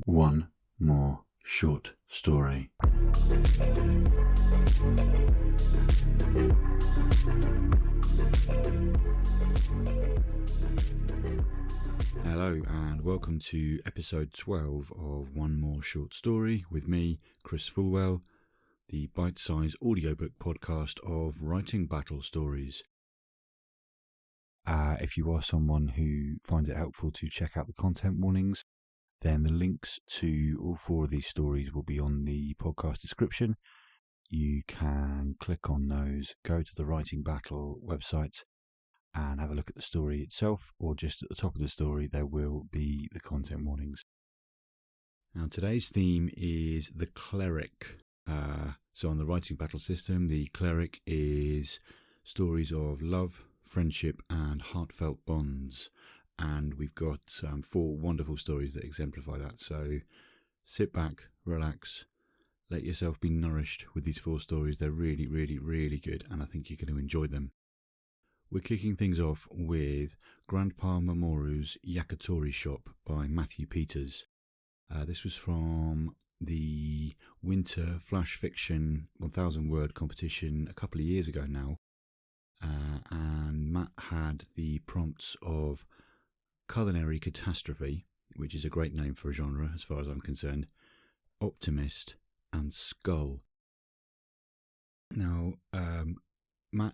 one more short story. Hello and welcome to episode 12 of One More Short Story with me, Chris Fulwell, the bite-sized audiobook podcast of writing battle stories. If you are someone who finds it helpful to check out the content warnings, then the links to all four of these stories will be on the podcast description. You can click on those, go to the Writing Battle website and have a look at the story itself, or just at the top of the story there will be the content warnings. Now today's theme is the Cleric. So on the Writing Battle system, the Cleric is stories of love, friendship and heartfelt bonds. And we've got four wonderful stories that exemplify that. So sit back, relax, let yourself be nourished with these four stories. They're really, really, really good, and I think you're going to enjoy them. We're kicking things off with Grandpa Mamoru's Yakitori Shop by Mathew Peters. This was from the Winter Flash Fiction 1,000 word competition a couple of years ago now. And Matt had the prompts of Culinary Catastrophe, which is a great name for a genre as far as I'm concerned, Optimist, and Skull. Now, Matt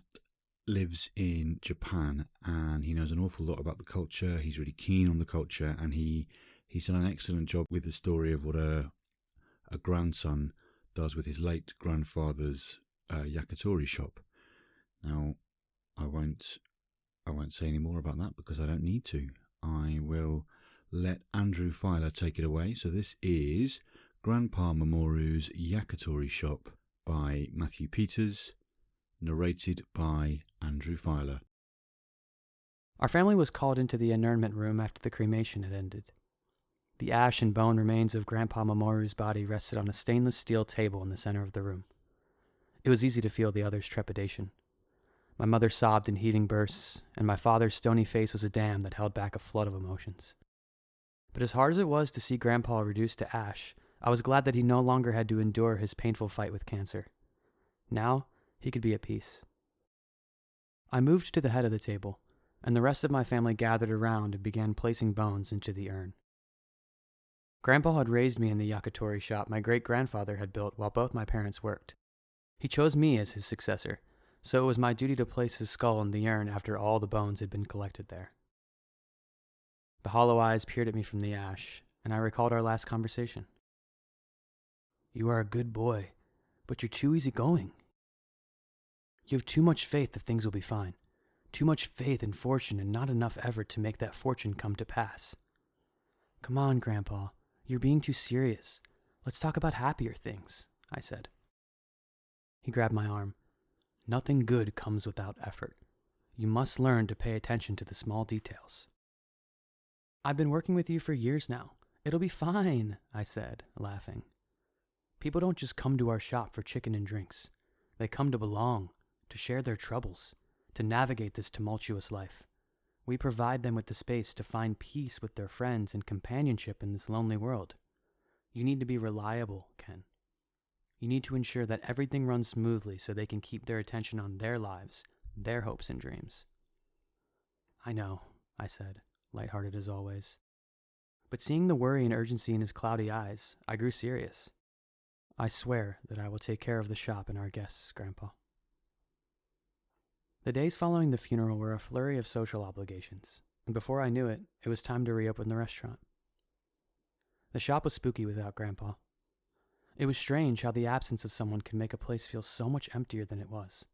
lives in Japan and he knows an awful lot about the culture. He's really keen on the culture, and he's done an excellent job with the story of what a grandson does with his late grandfather's yakitori shop. Now, I won't say any more about that because I don't need to. I will let Andrew Fieler take it away. So this is Grandpa Mamoru's Yakitori Shop by Mathew Peters, narrated by Andrew Fieler. Our family was called into the inurnment room after the cremation had ended. The ash and bone remains of Grandpa Mamoru's body rested on a stainless steel table in the center of the room. It was easy to feel the other's trepidation. My mother sobbed in heaving bursts, and my father's stony face was a dam that held back a flood of emotions. But as hard as it was to see Grandpa reduced to ash, I was glad that he no longer had to endure his painful fight with cancer. Now, he could be at peace. I moved to the head of the table, and the rest of my family gathered around and began placing bones into the urn. Grandpa had raised me in the yakitori shop my great-grandfather had built while both my parents worked. He chose me as his successor, so it was my duty to place his skull in the urn after all the bones had been collected there. The hollow eyes peered at me from the ash, and I recalled our last conversation. "You are a good boy, but you're too easygoing. You have too much faith that things will be fine. Too much faith in fortune and not enough effort to make that fortune come to pass. Come on, Grandpa, you're being too serious. Let's talk about happier things," I said. He grabbed my arm. "Nothing good comes without effort. You must learn to pay attention to the small details." "I've been working with you for years now. It'll be fine," I said, laughing. "People don't just come to our shop for chicken and drinks. They come to belong, to share their troubles, to navigate this tumultuous life. We provide them with the space to find peace with their friends and companionship in this lonely world. You need to be reliable, Ken. You need to ensure that everything runs smoothly so they can keep their attention on their lives, their hopes and dreams." "I know," I said, lighthearted as always. But seeing the worry and urgency in his cloudy eyes, I grew serious. "I swear that I will take care of the shop and our guests, Grandpa." The days following the funeral were a flurry of social obligations, and before I knew it, it was time to reopen the restaurant. The shop was spooky without Grandpa. It was strange how the absence of someone could make a place feel so much emptier than it was.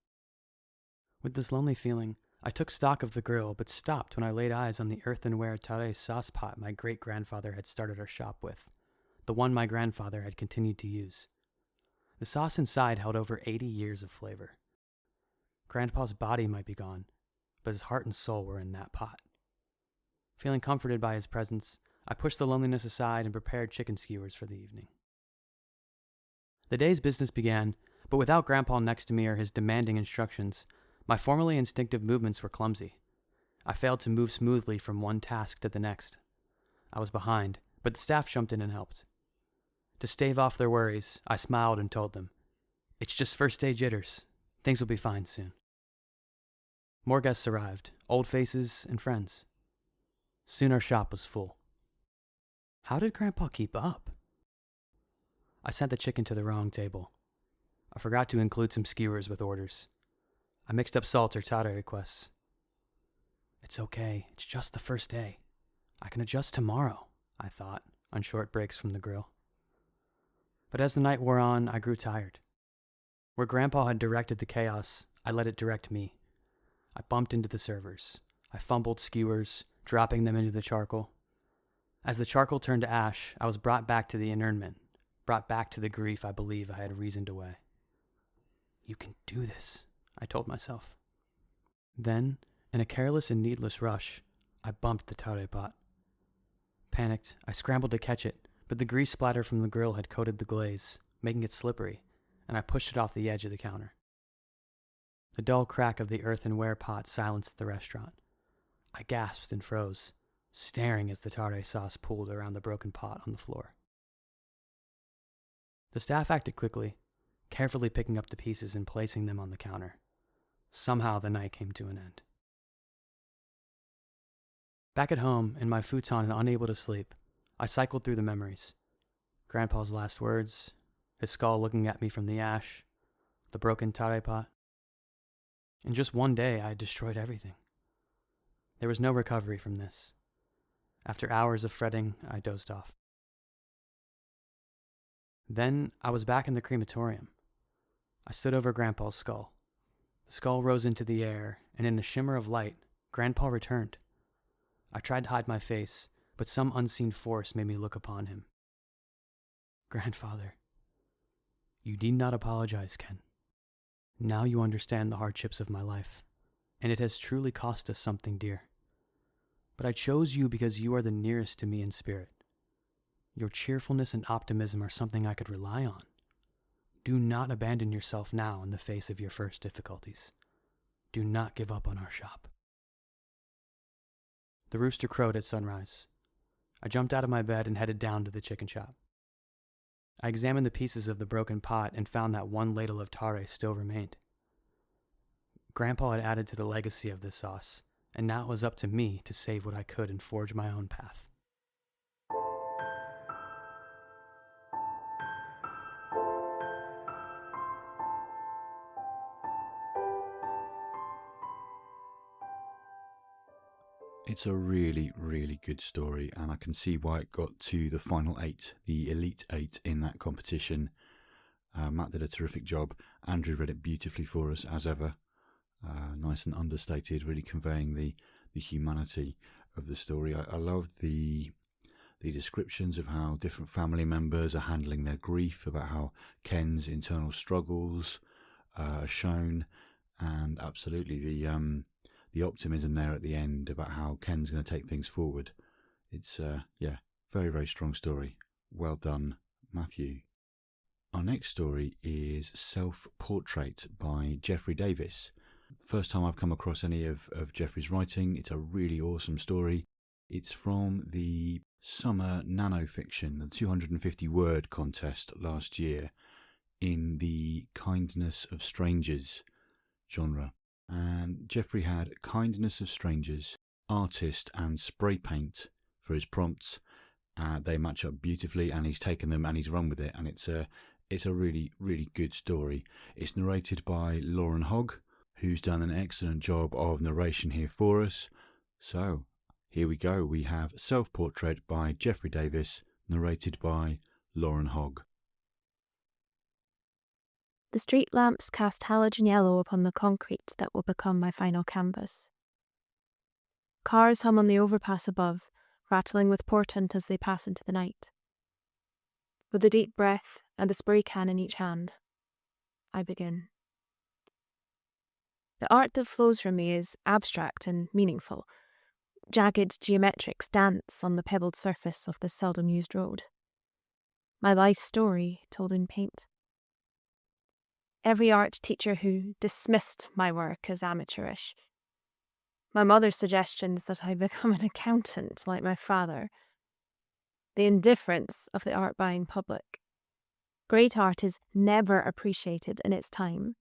With this lonely feeling, I took stock of the grill, but stopped when I laid eyes on the earthenware tare sauce pot my great-grandfather had started our shop with, the one my grandfather had continued to use. The sauce inside held over 80 years of flavor. Grandpa's body might be gone, but his heart and soul were in that pot. Feeling comforted by his presence, I pushed the loneliness aside and prepared chicken skewers for the evening. The day's business began, but without Grandpa next to me or his demanding instructions, my formerly instinctive movements were clumsy. I failed to move smoothly from one task to the next. I was behind, but the staff jumped in and helped. To stave off their worries, I smiled and told them, "It's just first day jitters. Things will be fine soon." More guests arrived, old faces and friends. Soon our shop was full. How did Grandpa keep up? I sent the chicken to the wrong table. I forgot to include some skewers with orders. I mixed up salt or tare requests. It's okay, it's just the first day. I can adjust tomorrow, I thought, on short breaks from the grill. But as the night wore on, I grew tired. Where Grandpa had directed the chaos, I let it direct me. I bumped into the servers. I fumbled skewers, dropping them into the charcoal. As the charcoal turned to ash, I was brought back to the inurnment, brought back to the grief I believe I had reasoned away. You can do this, I told myself. Then, in a careless and needless rush, I bumped the tare pot. Panicked, I scrambled to catch it, but the grease splatter from the grill had coated the glaze, making it slippery, and I pushed it off the edge of the counter. The dull crack of the earthenware pot silenced the restaurant. I gasped and froze, staring as the tare sauce pooled around the broken pot on the floor. The staff acted quickly, carefully picking up the pieces and placing them on the counter. Somehow the night came to an end. Back at home, in my futon and unable to sleep, I cycled through the memories. Grandpa's last words, his skull looking at me from the ash, the broken tare pot. In just one day, I had destroyed everything. There was no recovery from this. After hours of fretting, I dozed off. Then I was back in the crematorium. I stood over Grandpa's skull. The skull rose into the air, and in a shimmer of light, Grandpa returned. I tried to hide my face, but some unseen force made me look upon him. Grandfather, you need not apologize, Ken. Now you understand the hardships of my life, and it has truly cost us something dear. But I chose you because you are the nearest to me in spirit. Your cheerfulness and optimism are something I could rely on. Do not abandon yourself now in the face of your first difficulties. Do not give up on our shop. The rooster crowed at sunrise. I jumped out of my bed and headed down to the chicken shop. I examined the pieces of the broken pot and found that one ladle of tare still remained. Grandpa had added to the legacy of this sauce, and now it was up to me to save what I could and forge my own path. It's a really, really good story, and I can see why it got to the final 8, the Elite 8 in that competition. Matt did a terrific job. Andrew read it beautifully for us, as ever. Nice and understated, really conveying the humanity of the story. I love the descriptions of how different family members are handling their grief, about how Ken's internal struggles are shown, and absolutely the optimism there at the end about how Ken's going to take things forward. It's, very, very strong story. Well done, Mathew. Our next story is Self-Portrait by Geoffrey Davis. First time I've come across any of Geoffrey's writing. It's a really awesome story. It's from the Summer Nanofiction, the 250-word contest last year in the Kindness of Strangers genre. And Geoffrey had Kindness of Strangers, Artist and Spray Paint for his prompts. They match up beautifully, and he's taken them and he's run with it, and it's a really, really good story. It's narrated by Lauren Hogg, who's done an excellent job of narration here for us. So, here we go. We have Self-Portrait by Geoffrey Davis, narrated by Lauren Hogg. The street lamps cast halogen yellow upon the concrete that will become my final canvas. Cars hum on the overpass above, rattling with portent as they pass into the night. With a deep breath and a spray can in each hand, I begin. The art that flows from me is abstract and meaningful. Jagged geometrics dance on the pebbled surface of this seldom used road. My life story told in paint. Every art teacher who dismissed my work as amateurish. My mother's suggestions that I become an accountant like my father. The indifference of the art-buying public. Great art is never appreciated in its time.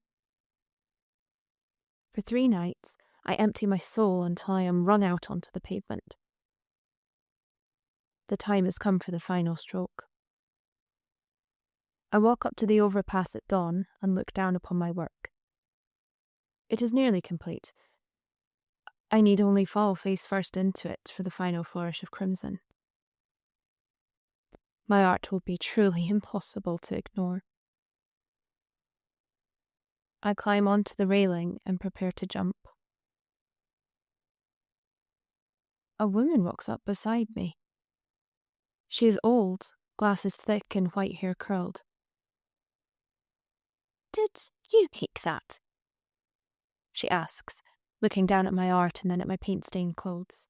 For 3 nights, I empty my soul until I am run out onto the pavement. The time has come for the final stroke. I walk up to the overpass at dawn and look down upon my work. It is nearly complete. I need only fall face first into it for the final flourish of crimson. My art will be truly impossible to ignore. I climb onto the railing and prepare to jump. A woman walks up beside me. She is old, glasses thick and white hair curled. "Did you make that?" she asks, looking down at my art and then at my paint-stained clothes.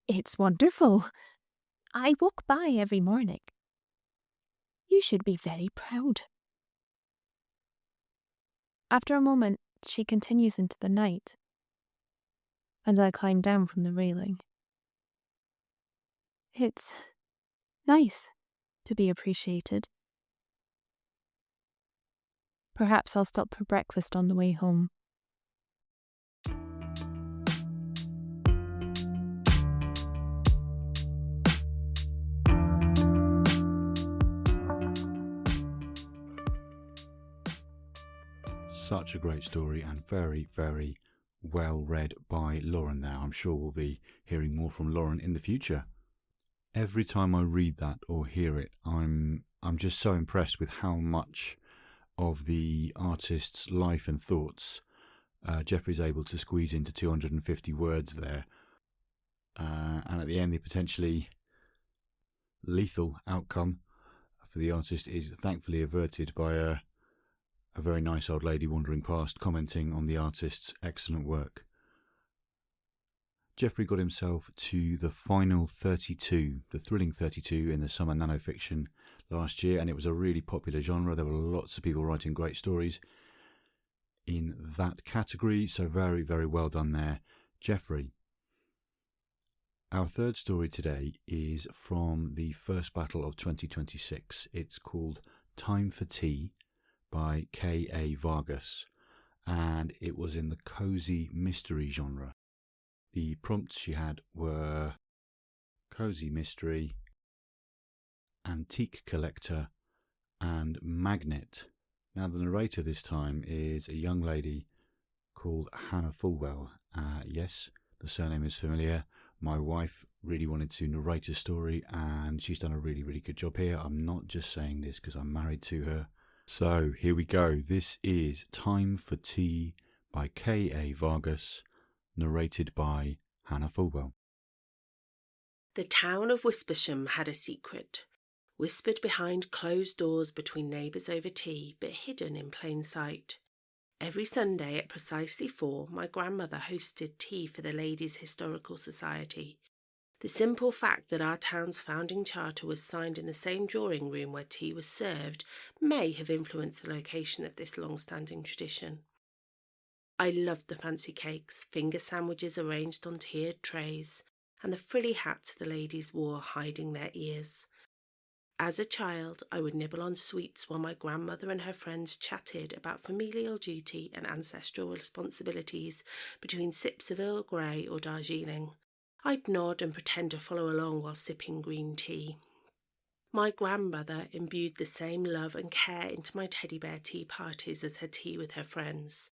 "It's wonderful. I walk by every morning. You should be very proud." After a moment, she continues into the night, and I climb down from the railing. It's nice to be appreciated. Perhaps I'll stop for breakfast on the way home. Such a great story and very, very well read by Lauren there. I'm sure we'll be hearing more from Lauren in the future. Every time I read that or hear it, I'm just so impressed with how much of the artist's life and thoughts Geoffrey's able to squeeze into 250 words there. And at the end, the potentially lethal outcome for the artist is thankfully averted by a very nice old lady wandering past, commenting on the artist's excellent work. Geoffrey got himself to the final 32, the thrilling 32 in the summer nanofiction last year, and it was a really popular genre. There were lots of people writing great stories in that category, so very, very well done there, Geoffrey. Our third story today is from the first battle of 2026. It's called Time for Tea by K.A. Vargas, and it was in the cozy mystery genre. The prompts she had were cozy mystery, antique collector, and magnet. Now the narrator this time is a young lady called Hannah Fulwell. Yes, the surname is familiar. My wife really wanted to narrate a story, and she's done a really, really good job here. I'm not just saying this because I'm married to her. So here we go. This is Time for Tea by K.A. Vargas, narrated by Hannah Fulwell. The town of Whispersham had a secret, whispered behind closed doors between neighbours over tea, but hidden in plain sight. Every Sunday at precisely 4, my grandmother hosted tea for the Ladies Historical Society. The simple fact that our town's founding charter was signed in the same drawing room where tea was served may have influenced the location of this long-standing tradition. I loved the fancy cakes, finger sandwiches arranged on tiered trays, and the frilly hats the ladies wore hiding their ears. As a child, I would nibble on sweets while my grandmother and her friends chatted about familial duty and ancestral responsibilities between sips of Earl Grey or Darjeeling. I'd nod and pretend to follow along while sipping green tea. My grandmother imbued the same love and care into my teddy bear tea parties as her tea with her friends.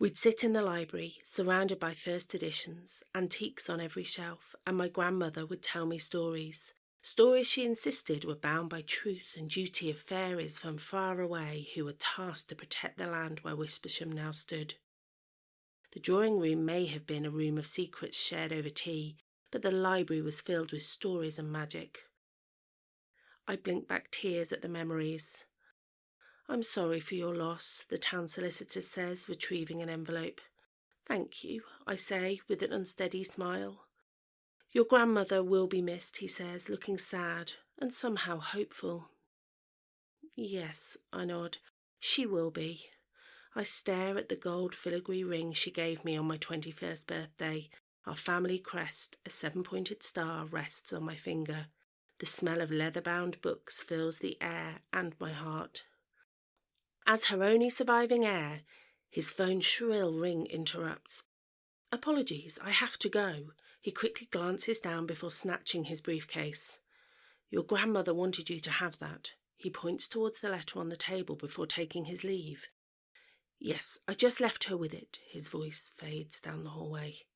We'd sit in the library, surrounded by first editions, antiques on every shelf, and my grandmother would tell me stories. Stories she insisted were bound by truth and duty of fairies from far away who were tasked to protect the land where Whispersham now stood. The drawing room may have been a room of secrets shared over tea, but the library was filled with stories and magic. I blinked back tears at the memories. "I'm sorry for your loss," the town solicitor says, retrieving an envelope. "Thank you," I say, with an unsteady smile. "Your grandmother will be missed," he says, looking sad and somehow hopeful. "Yes," I nod, "she will be." I stare at the gold filigree ring she gave me on my 21st birthday. Our family crest, a 7-pointed star, rests on my finger. The smell of leather-bound books fills the air and my heart. As her only surviving heir, his phone's shrill ring interrupts. "Apologies, I have to go." He quickly glances down before snatching his briefcase. "Your grandmother wanted you to have that." He points towards the letter on the table before taking his leave. "Yes, I just left her with it." His voice fades down the hallway.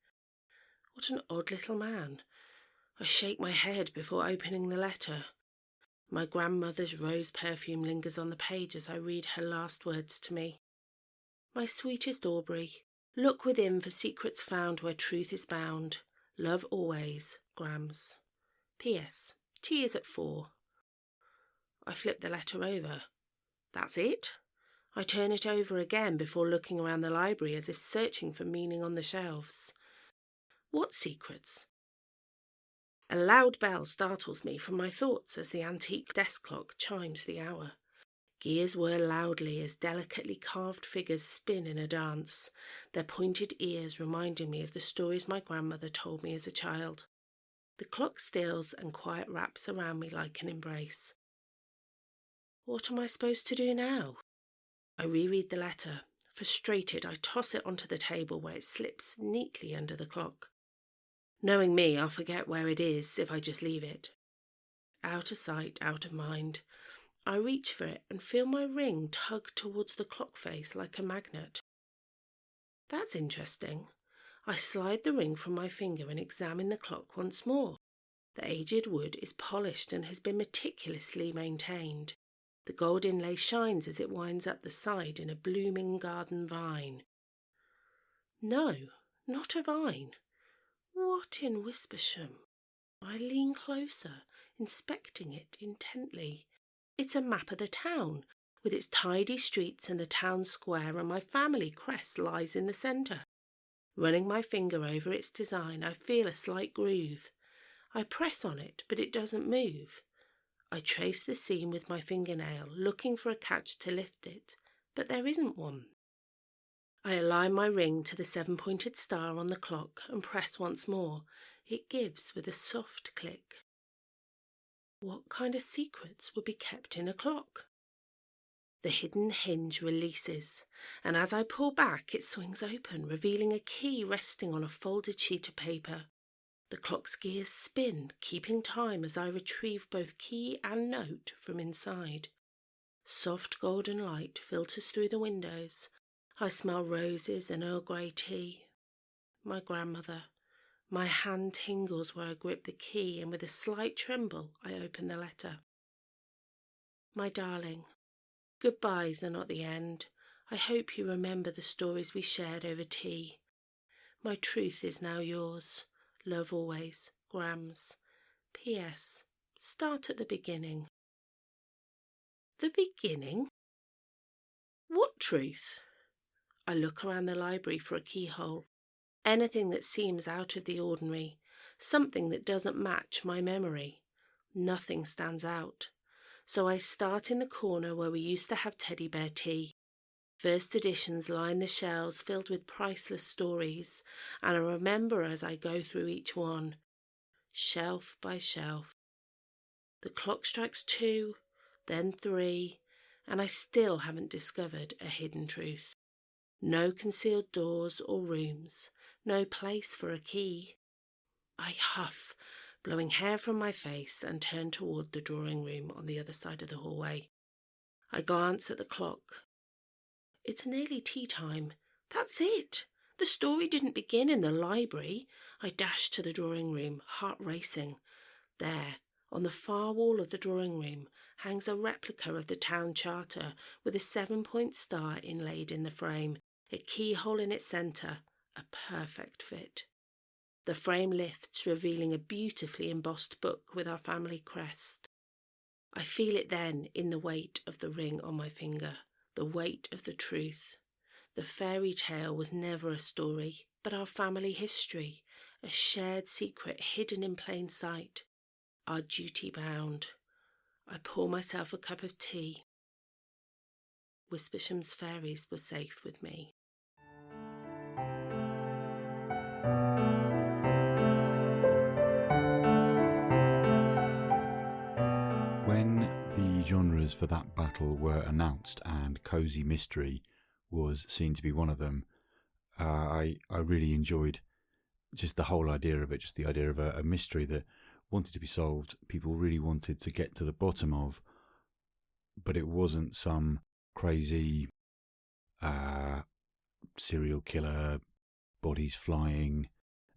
What an odd little man. I shake my head before opening the letter. My grandmother's rose perfume lingers on the page as I read her last words to me. "My sweetest Aubrey, look within for secrets found where truth is bound. Love always, Grams. P.S. Tea is at 4. I flip the letter over. That's it? I turn it over again before looking around the library as if searching for meaning on the shelves. What secrets? A loud bell startles me from my thoughts as the antique desk clock chimes the hour. Gears whir loudly as delicately carved figures spin in a dance, their pointed ears reminding me of the stories my grandmother told me as a child. The clock stills and quiet wraps around me like an embrace. What am I supposed to do now? I reread the letter. Frustrated, I toss it onto the table where it slips neatly under the clock. Knowing me, I'll forget where it is if I just leave it. Out of sight, out of mind. I reach for it and feel my ring tug towards the clock face like a magnet. That's interesting. I slide the ring from my finger and examine the clock once more. The aged wood is polished and has been meticulously maintained. The gold inlay shines as it winds up the side in a blooming garden vine. No, not a vine. What in Whispersham? I lean closer, inspecting it intently. It's a map of the town, with its tidy streets and the town square, and my family crest lies in the centre. Running my finger over its design, I feel a slight groove. I press on it, but it doesn't move. I trace the seam with my fingernail, looking for a catch to lift it, but there isn't one. I align my ring to the 7-pointed star on the clock and press once more. It gives with a soft click. What kind of secrets would be kept in a clock? The hidden hinge releases, and as I pull back, it swings open, revealing a key resting on a folded sheet of paper. The clock's gears spin, keeping time as I retrieve both key and note from inside. Soft golden light filters through the windows. I smell roses and Earl Grey tea. My grandmother. My hand tingles where I grip the key, and with a slight tremble, I open the letter. My darling, goodbyes are not the end. I hope you remember the stories we shared over tea. My truth is now yours. Love always, Grams. P.S. Start at the beginning. The beginning? What truth? I look around the library for a keyhole. Anything that seems out of the ordinary, something that doesn't match my memory. Nothing stands out. So I start in the corner where we used to have teddy bear tea. First editions line the shelves filled with priceless stories, and I remember as I go through each one, shelf by shelf. The clock strikes 2, then 3, and I still haven't discovered a hidden truth. No concealed doors or rooms, no place for a key. I huff, blowing hair from my face, and turn toward the drawing room on the other side of the hallway. I glance at the clock. It's nearly tea time. That's it. The story didn't begin in the library. I dash to the drawing room, heart racing. There, on the far wall of the drawing room, hangs a replica of the town charter with a 7-point star inlaid in the frame, a keyhole in its centre, a perfect fit. The frame lifts, revealing a beautifully embossed book with our family crest. I feel it then in the weight of the ring on my finger, the weight of the truth. The fairy tale was never a story, but our family history, a shared secret hidden in plain sight, our duty bound. I pour myself a cup of tea. Whispersham's fairies were safe with me. genres for that battle were announced, and cozy mystery was seen to be one of them. I really enjoyed just the whole idea of it, just the idea of a mystery that wanted to be solved, people really wanted to get to the bottom of, but it wasn't some crazy serial killer, bodies flying,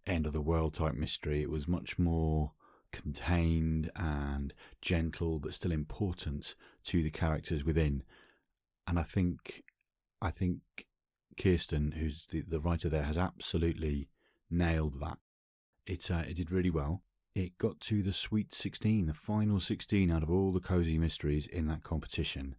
end of the world type mystery. It was much more contained and gentle, but still important to the characters within. And I think Kirsten, who's the writer there, has absolutely nailed that. It did really well. It got to the Sweet 16, the final 16 out of all the cozy mysteries in that competition.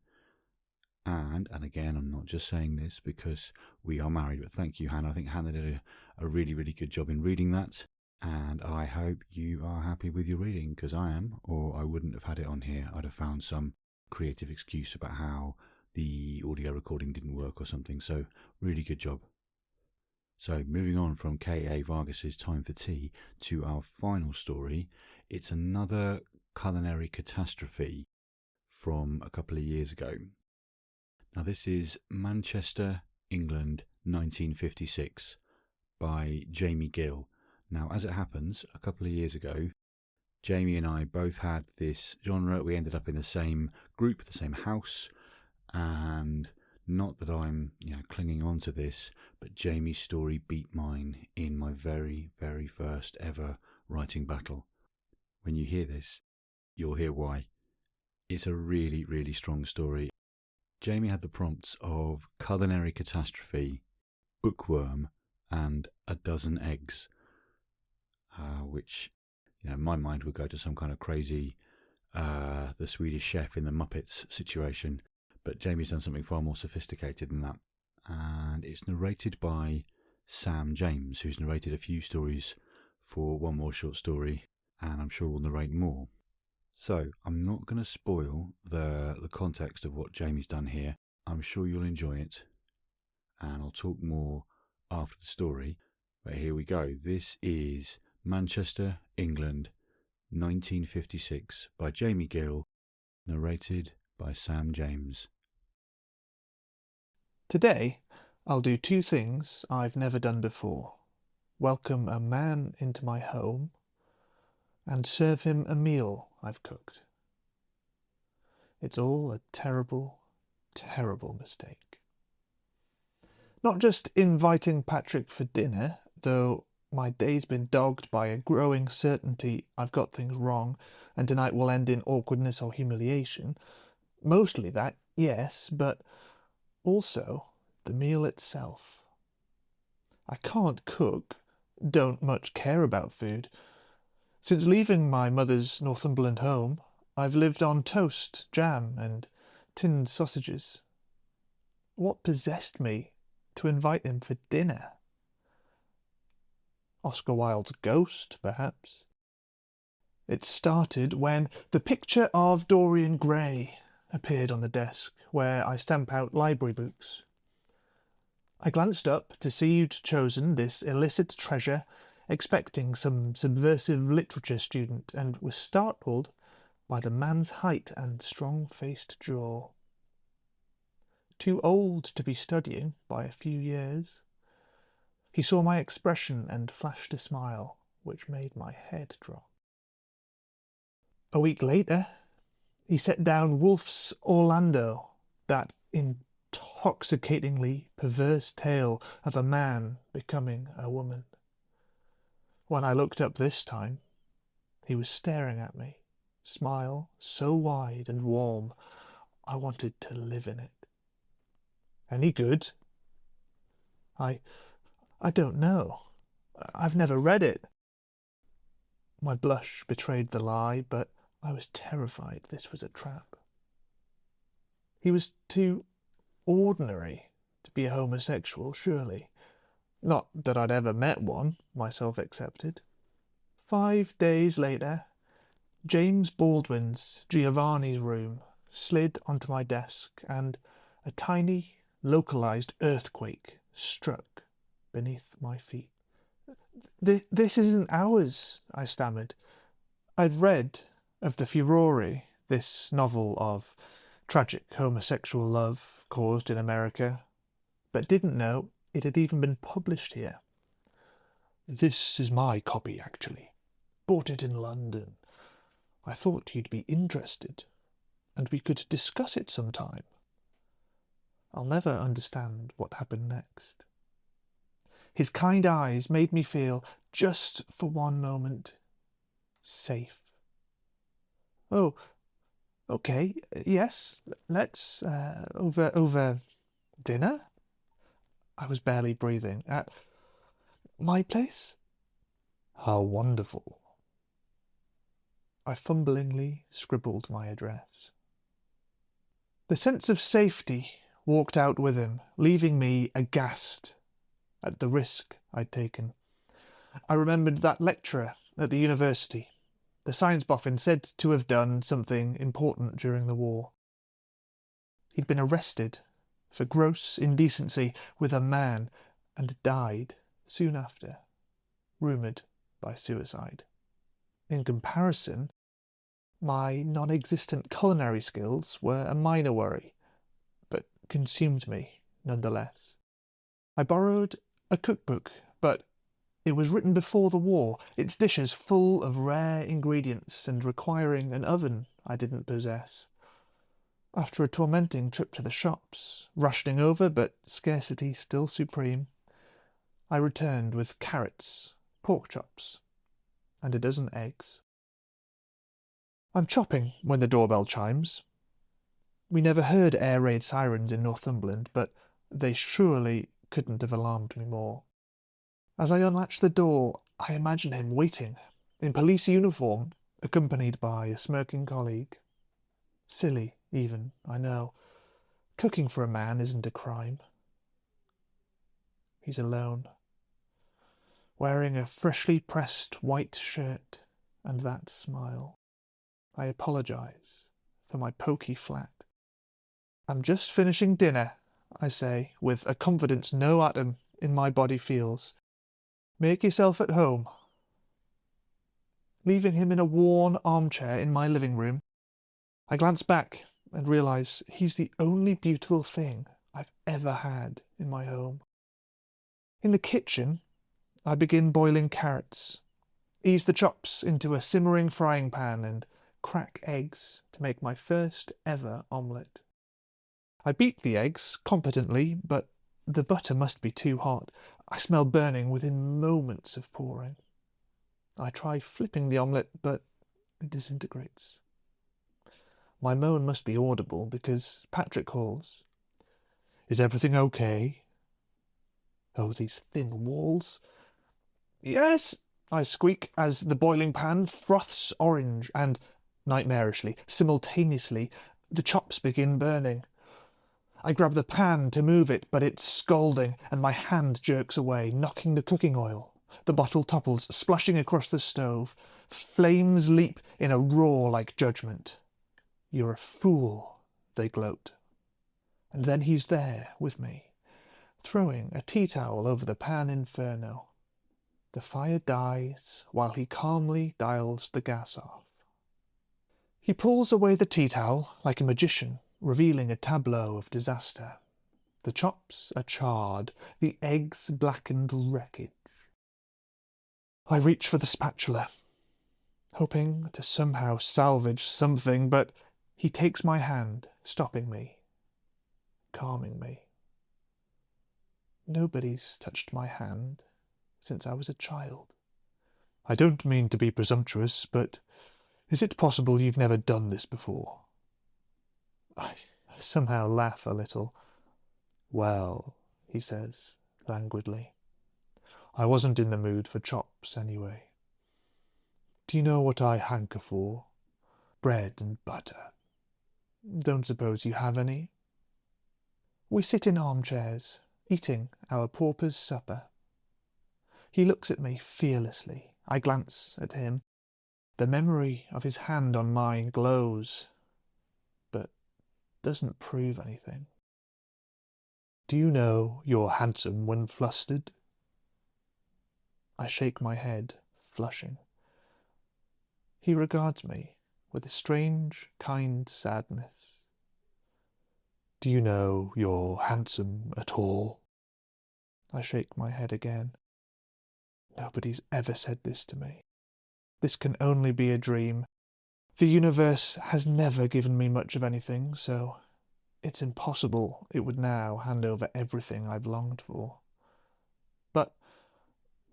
And again, I'm not just saying this because we are married, but thank you, Hannah. I think Hannah did a really, really good job in reading that. And I hope you are happy with your reading, because I am, or I wouldn't have had it on here. I'd have found some creative excuse about how the audio recording didn't work or something. So really good job. So moving on from K.A. Vargas's Time for Tea to our final story. It's another culinary catastrophe from a couple of years ago. Now this is Manchester, England, 1956 by Jaime Gill. Now, as it happens, a couple of years ago, Jaime and I both had this genre. We ended up in the same group, the same house, and not that I'm, clinging on to this, but Jamie's story beat mine in my very, very first ever writing battle. When you hear this, you'll hear why. It's a really, really strong story. Jaime had the prompts of culinary catastrophe, bookworm, and a dozen eggs. Which, in my mind would go to some kind of crazy, the Swedish chef in the Muppets situation. But Jamie's done something far more sophisticated than that. And it's narrated by Sam James, who's narrated a few stories for One More Short Story, and I'm sure will narrate more. So I'm not going to spoil the context of what Jamie's done here. I'm sure you'll enjoy it, and I'll talk more after the story. But here we go. This is Manchester, England, 1956 by Jaime Gill, narrated by Sam James. Today, I'll do two things I've never done before. Welcome a man into my home and serve him a meal I've cooked. It's all a terrible, terrible mistake. Not just inviting Patrick for dinner, though my day's been dogged by a growing certainty I've got things wrong and tonight will end in awkwardness or humiliation. Mostly that, yes, but also the meal itself. I can't cook, don't much care about food. Since leaving my mother's Northumberland home, I've lived on toast, jam, and tinned sausages. What possessed me to invite him for dinner? Oscar Wilde's ghost, perhaps. It started when the picture of Dorian Gray appeared on the desk where I stamp out library books. I glanced up to see you'd chosen this illicit treasure, expecting some subversive literature student, and was startled by the man's height and strong-faced jaw. Too old to be studying by a few years, he saw my expression and flashed a smile, which made my head drop. A week later, he set down Woolf's Orlando, that intoxicatingly perverse tale of a man becoming a woman. When I looked up this time, he was staring at me, smile so wide and warm, I wanted to live in it. Any good? I don't know. I've never read it. My blush betrayed the lie, but I was terrified this was a trap. He was too ordinary to be a homosexual, surely. Not that I'd ever met one, myself excepted. 5 days later, James Baldwin's Giovanni's Room slid onto my desk, and a tiny, localized earthquake struck beneath my feet. This isn't ours, I stammered. I'd read of the furore, this novel of tragic homosexual love caused in America, but didn't know it had even been published here. This is my copy, actually. Bought it in London. I thought you'd be interested, and we could discuss it sometime. I'll never understand what happened next. His kind eyes made me feel, just for one moment, safe. Oh, okay, yes, let's, over dinner? I was barely breathing. At my place? How wonderful. I fumblingly scribbled my address. The sense of safety walked out with him, leaving me aghast at the risk I'd taken. I remembered that lecturer at the university, the science boffin said to have done something important during the war. He'd been arrested for gross indecency with a man and died soon after, rumoured by suicide. In comparison, my non-existent culinary skills were a minor worry, but consumed me nonetheless. I borrowed a cookbook, but it was written before the war, its dishes full of rare ingredients and requiring an oven I didn't possess. After a tormenting trip to the shops, rationing over but scarcity still supreme, I returned with carrots, pork chops, and a dozen eggs. I'm chopping when the doorbell chimes. We never heard air raid sirens in Northumberland, but they surely couldn't have alarmed me more. As I unlatch the door, I imagine him waiting, in police uniform, accompanied by a smirking colleague. Silly, even, I know. Cooking for a man isn't a crime. He's alone, wearing a freshly pressed white shirt and that smile. I apologise for my poky flat. I'm just finishing dinner, I say, with a confidence no atom in my body feels. Make yourself at home. Leaving him in a worn armchair in my living room, I glance back and realise he's the only beautiful thing I've ever had in my home. In the kitchen, I begin boiling carrots, ease the chops into a simmering frying pan and crack eggs to make my first ever omelette. I beat the eggs competently, but the butter must be too hot. I smell burning within moments of pouring. I try flipping the omelette, but it disintegrates. My moan must be audible because Patrick calls. Is everything okay? Oh, these thin walls. Yes, I squeak as the boiling pan froths orange and, nightmarishly, simultaneously, the chops begin burning. I grab the pan to move it, but it's scalding, and my hand jerks away, knocking the cooking oil. The bottle topples, splashing across the stove. Flames leap in a roar like judgment. You're a fool, they gloat. And then he's there with me, throwing a tea towel over the pan inferno. The fire dies while he calmly dials the gas off. He pulls away the tea towel like a magician, revealing a tableau of disaster. The chops are charred, the eggs blackened wreckage. I reach for the spatula, hoping to somehow salvage something, but he takes my hand, stopping me, calming me. Nobody's touched my hand since I was a child. I don't mean to be presumptuous, but is it possible you've never done this before? I somehow laugh a little. Well, he says, languidly, I wasn't in the mood for chops anyway. Do you know what I hanker for? Bread and butter. Don't suppose you have any? We sit in armchairs, eating our pauper's supper. He looks at me fearlessly. I glance at him. The memory of his hand on mine glows, but doesn't prove anything. Do you know you're handsome when flustered? I shake my head, flushing. He regards me, with a strange, kind sadness. Do you know you're handsome at all? I shake my head again. Nobody's ever said this to me. This can only be a dream. The universe has never given me much of anything, so it's impossible it would now hand over everything I've longed for. But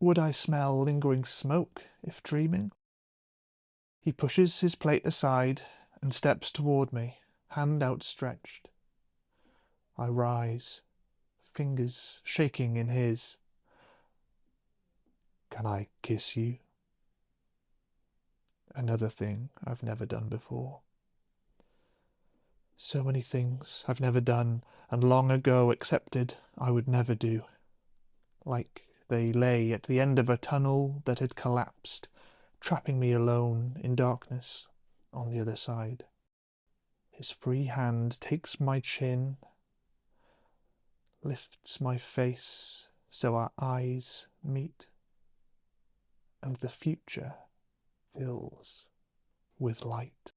would I smell lingering smoke if dreaming? He pushes his plate aside and steps toward me, hand outstretched. I rise, fingers shaking in his. Can I kiss you? Another thing I've never done before. So many things I've never done and long ago accepted I would never do. Like they lay at the end of a tunnel that had collapsed, trapping me alone in darkness on the other side. His free hand takes my chin, lifts my face so our eyes meet, and the future fills with light.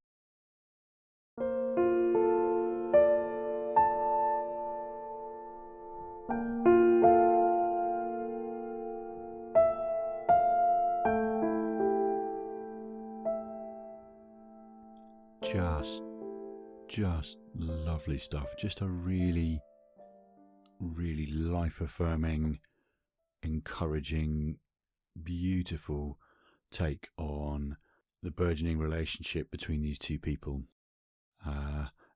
Just lovely stuff. Just a really, really life-affirming, encouraging, beautiful take on the burgeoning relationship between these two people.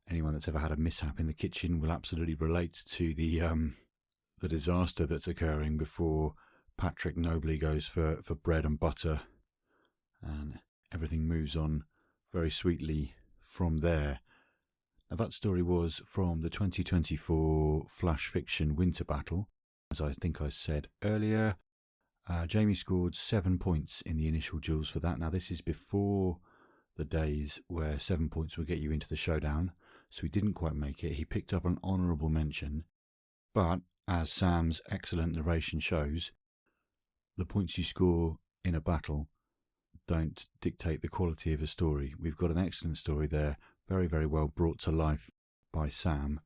Anyone that's ever had a mishap in the kitchen will absolutely relate to the disaster that's occurring before Patrick nobly goes for bread and butter, and everything moves on very sweetly from there. Now, that story was from the 2024 flash fiction Winter Battle. As I think I said earlier, Jaime scored 7 points in the initial duels for that. Now, this is before the days where 7 points would get you into the showdown, so he didn't quite make it. He picked up an honourable mention, but as Sam's excellent narration shows, the points you score in a battle don't dictate the quality of a story. We've got an excellent story there, very, very well brought to life by Sam.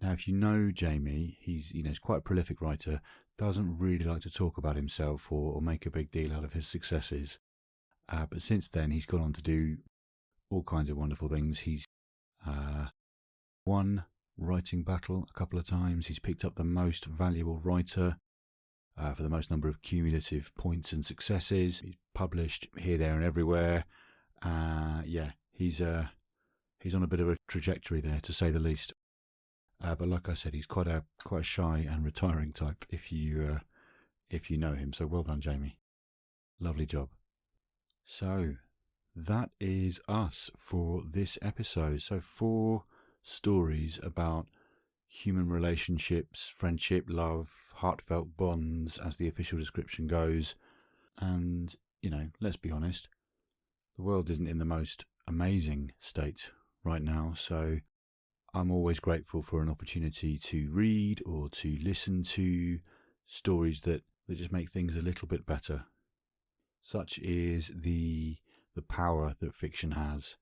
Now, if you know Jaime, he's quite a prolific writer, doesn't really like to talk about himself or make a big deal out of his successes. But since then, he's gone on to do all kinds of wonderful things. He's won writing battle a couple of times. He's picked up the most valuable writer for the most number of cumulative points and successes. He's published here, there, and everywhere. He's on a bit of a trajectory there, to say the least. But like I said, he's quite a shy and retiring type. If you know him, so well done, Jaime. Lovely job. So that is us for this episode. So 4 stories about human relationships, friendship, love, heartfelt bonds, as the official description goes. And, let's be honest, the world isn't in the most amazing state right now, so I'm always grateful for an opportunity to read or to listen to stories that just make things a little bit better. Such is the power that fiction has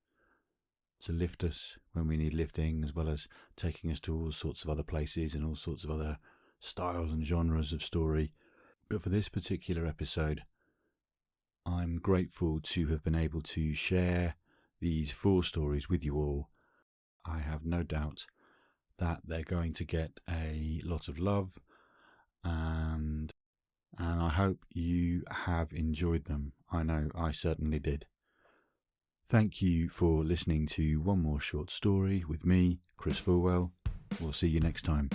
to lift us when we need lifting, as well as taking us to all sorts of other places and all sorts of other styles and genres of story. But for this particular episode, I'm grateful to have been able to share these 4 stories with you all. I have no doubt that they're going to get a lot of love, and I hope you have enjoyed them. I know I certainly did. Thank you for listening to One More Short Story with me, Chris Fulwell. We'll see you next time.